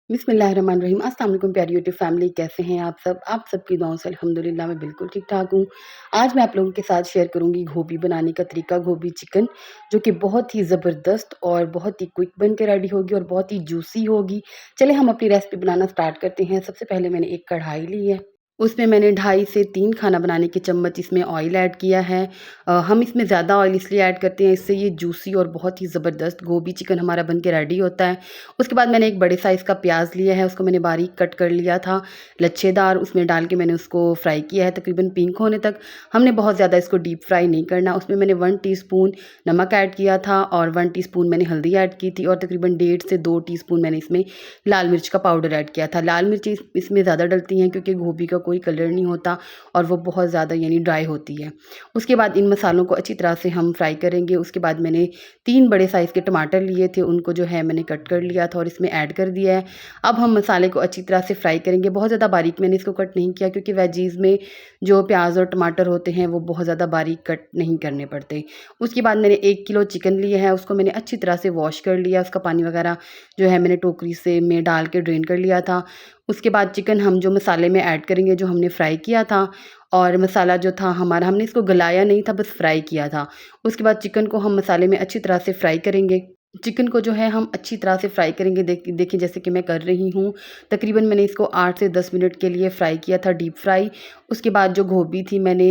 बिस्मिल्लाहिर्रहमानिर्रहीम। अस्सलाम वालेकुम प्यारी यूट्यूब फैमिली, कैसे हैं आप सब? आप सबकी दुआओं से अल्हम्दुलिल्लाह मैं बिल्कुल ठीक-ठाक हूँ। आज मैं आप लोगों के साथ शेयर करूँगी गोभी बनाने का तरीका, गोभी चिकन, जो कि बहुत ही ज़बरदस्त और बहुत ही क्विक बन के रेडी होगी और बहुत ही जूसी होगी। चलिए हम अपनी रेसिपी बनाना स्टार्ट करते हैं। सबसे पहले मैंने एक कढ़ाई ली है, उसमें मैंने ढाई से 3 खाना बनाने के चम्मच इसमें ऑयल ऐड किया है। हम इसमें ज़्यादा ऑयल इसलिए ऐड करते हैं, इससे ये जूसी और बहुत ही ज़बरदस्त गोभी चिकन हमारा बन के रेडी होता है। उसके बाद मैंने एक बड़े साइज़ का प्याज लिया है, उसको मैंने बारीक कट कर लिया था, लच्छेदार। उसमें डाल के मैंने उसको फ्राई किया है तकरीबन पिंक होने तक। हमने बहुत ज़्यादा इसको डीप फ्राई नहीं करना। उसमें मैंने 1 टीस्पून नमक ऐड किया था और 1 टीस्पून मैंने हल्दी ऐड की थी और तकरीबन 1.5 से 2 टीस्पून मैंने इसमें लाल मिर्च का पाउडर ऐड किया था। लाल मिर्च इसमें ज़्यादा डलती हैं क्योंकि गोभी का कोई कलर नहीं होता और वो बहुत ज़्यादा यानी ड्राई होती है। उसके बाद इन मसालों को अच्छी तरह से हम फ्राई करेंगे। उसके बाद मैंने 3 बड़े साइज़ के टमाटर लिए थे, उनको जो है मैंने कट कर लिया था और इसमें ऐड कर दिया है। अब हम मसाले को अच्छी तरह से फ्राई करेंगे। बहुत ज़्यादा बारीक मैंने इसको कट नहीं किया क्योंकि वेजीज़ में जो प्याज़ और टमाटर होते हैं वो बहुत ज़्यादा बारीक कट नहीं करने पड़ते। उसके बाद मैंने 1 किलो चिकन लिया है, उसको मैंने अच्छी तरह से वॉश कर लिया। उसका पानी वगैरह जो है मैंने टोकरी से में डाल के ड्रेन कर लिया था। उसके बाद चिकन हम जो मसाले में ऐड करेंगे, जो हमने फ्राई किया था, और मसाला जो था हमारा, हमने इसको गलाया नहीं था, बस फ्राई किया था। उसके बाद चिकन को हम मसाले में अच्छी तरह से फ्राई करेंगे। चिकन को जो है हम अच्छी तरह से फ्राई करेंगे। देखिए जैसे कि मैं कर रही हूँ। तकरीबन मैंने इसको 8 से 10 मिनट के लिए फ्राई किया था, डीप फ्राई। उसके बाद जो गोभी थी मैंने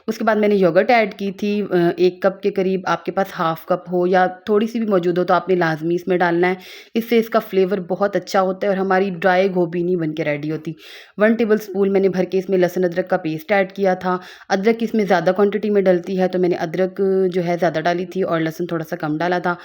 उसके बाद मैंने योगर्ट ऐड की थी 1 कप के करीब। आपके पास हाफ़ कप हो या थोड़ी-सी भी मौजूद हो तो आपने लाज़मी इसमें डालना है। इससे इसका फ्लेवर बहुत अच्छा होता है और हमारी ड्राई गोभी नहीं बन के रेडी होती। 1 टेबल स्पून मैंने भर के इसमें लहसुन अदरक का पेस्ट ऐड किया था। अदरक इसमें ज़्यादा क्वांटिटी में डलती है तो मैंने अदरक जो है ज़्यादा डाली थी और लहसुन थोड़ा-सा कम डाला था।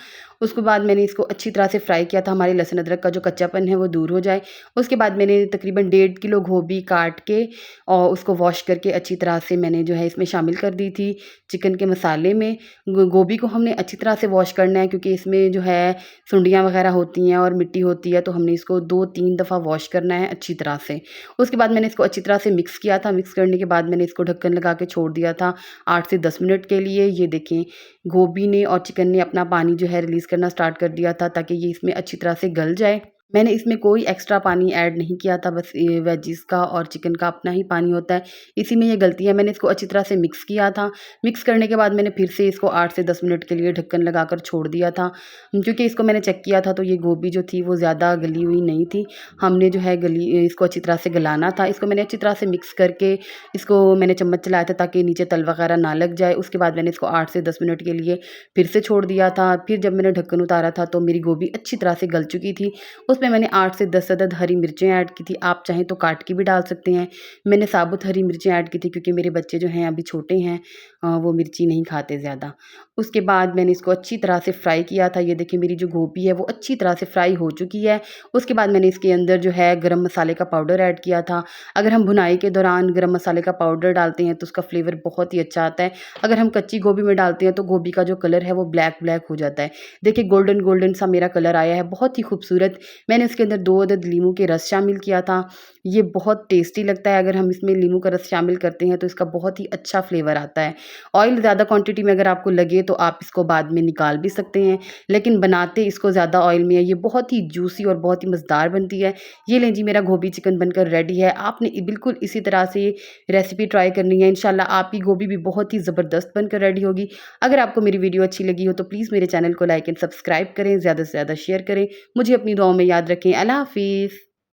उसके बाद मैंने इसको अच्छी तरह से फ्राई किया था, हमारे लहसुन अदरक का जो कच्चापन है वो दूर हो जाए। उसके बाद मैंने तकरीबन 1.5 किलो गोभी काट के और उसको वॉश करके अच्छी तरह से मैंने जो है इसमें शामिल कर दी थी चिकन के मसाले में। गोभी को हमने अच्छी तरह से वॉश करना है क्योंकि इसमें जो है सुंडियाँ वगैरह होती हैं और मिट्टी होती है, तो हमने इसको 2-3 दफ़ा वॉश करना है अच्छी तरह से। उसके बाद मैंने इसको अच्छी तरह से मिक्स किया था। मिक्स करने के बाद मैंने इसको ढक्कन लगा के छोड़ दिया था 8 से 10 मिनट के लिए। ये देखें, गोभी ने और चिकन ने अपना पानी जो है रिलीज़ करना स्टार्ट कर दिया था ताकि ये इसमें अच्छी तरह से गल जाए। मैंने इसमें कोई एक्स्ट्रा पानी ऐड नहीं किया था, बस ये वेजिज़ का और चिकन का अपना ही पानी होता है, इसी में ये गलती है। मैंने इसको अच्छी तरह से मिक्स किया था। मिक्स करने के बाद मैंने फिर से इसको 8 से 10 मिनट के लिए ढक्कन लगाकर छोड़ दिया था, क्योंकि इसको मैंने चेक किया था तो ये गोभी जो थी वो ज़्यादा गली हुई नहीं थी। हमने जो है इसको अच्छी तरह से गलाना था। इसको मैंने अच्छी तरह से मिक्स करके इसको मैंने चम्मच चलाया था ताकि नीचे तल वगैरह ना लग जाए। उसके बाद मैंने इसको 8 से 10 मिनट के लिए फिर से छोड़ दिया था। फिर जब मैंने ढक्कन उतारा था तो मेरी गोभी अच्छी तरह से गल चुकी थी। उसमें मैंने 8 से 10 अदद हरी मिर्चें ऐड की थी। आप चाहें तो काट के भी डाल सकते हैं। मैंने साबुत हरी मिर्चें ऐड की थी क्योंकि मेरे बच्चे जो हैं अभी छोटे हैं, वो मिर्ची नहीं खाते ज़्यादा। उसके बाद मैंने इसको अच्छी तरह से फ्राई किया था। ये देखिए मेरी जो गोभी है वो अच्छी तरह से फ्राई हो चुकी है। उसके बाद मैंने इसके अंदर जो है गरम मसाले का पाउडर ऐड किया था। अगर हम भुनाई के दौरान गरम मसाले का पाउडर डालते हैं तो उसका फ्लेवर बहुत ही अच्छा आता है। अगर हम कच्ची गोभी में डालते हैं तो गोभी का जो कलर है वो ब्लैक ब्लैक हो जाता है। देखिए गोल्डन गोल्डन सा मेरा कलर आया है, बहुत ही खूबसूरत। मैंने इसके अंदर 2 अदद नींबू के रस शामिल किया था। ये बहुत टेस्टी लगता है, अगर हम इसमें नींबू का रस शामिल करते हैं तो इसका बहुत ही अच्छा फ्लेवर आता है। ऑयल ज़्यादा क्वांटिटी में अगर आपको लगे तो आप इसको बाद में निकाल भी सकते हैं, लेकिन बनाते इसको ज़्यादा ऑयल में है। ये बहुत ही जूसी और बहुत ही मज़ेदार बनती है। ये लें जी, मेरा गोभी चिकन बनकर रेडी है। आपने बिल्कुल इसी तरह से रेसिपी ट्राई करनी है। इंशाल्लाह आपकी गोभी भी बहुत ही ज़बरदस्त बनकर रेडी होगी। अगर आपको मेरी वीडियो अच्छी लगी हो तो प्लीज़ मेरे चैनल को लाइक एंड सब्सक्राइब करें, ज़्यादा से ज़्यादा शेयर करें। मुझे अपनी दुआओं में याद रखें। अल्लाह हाफ़िज़।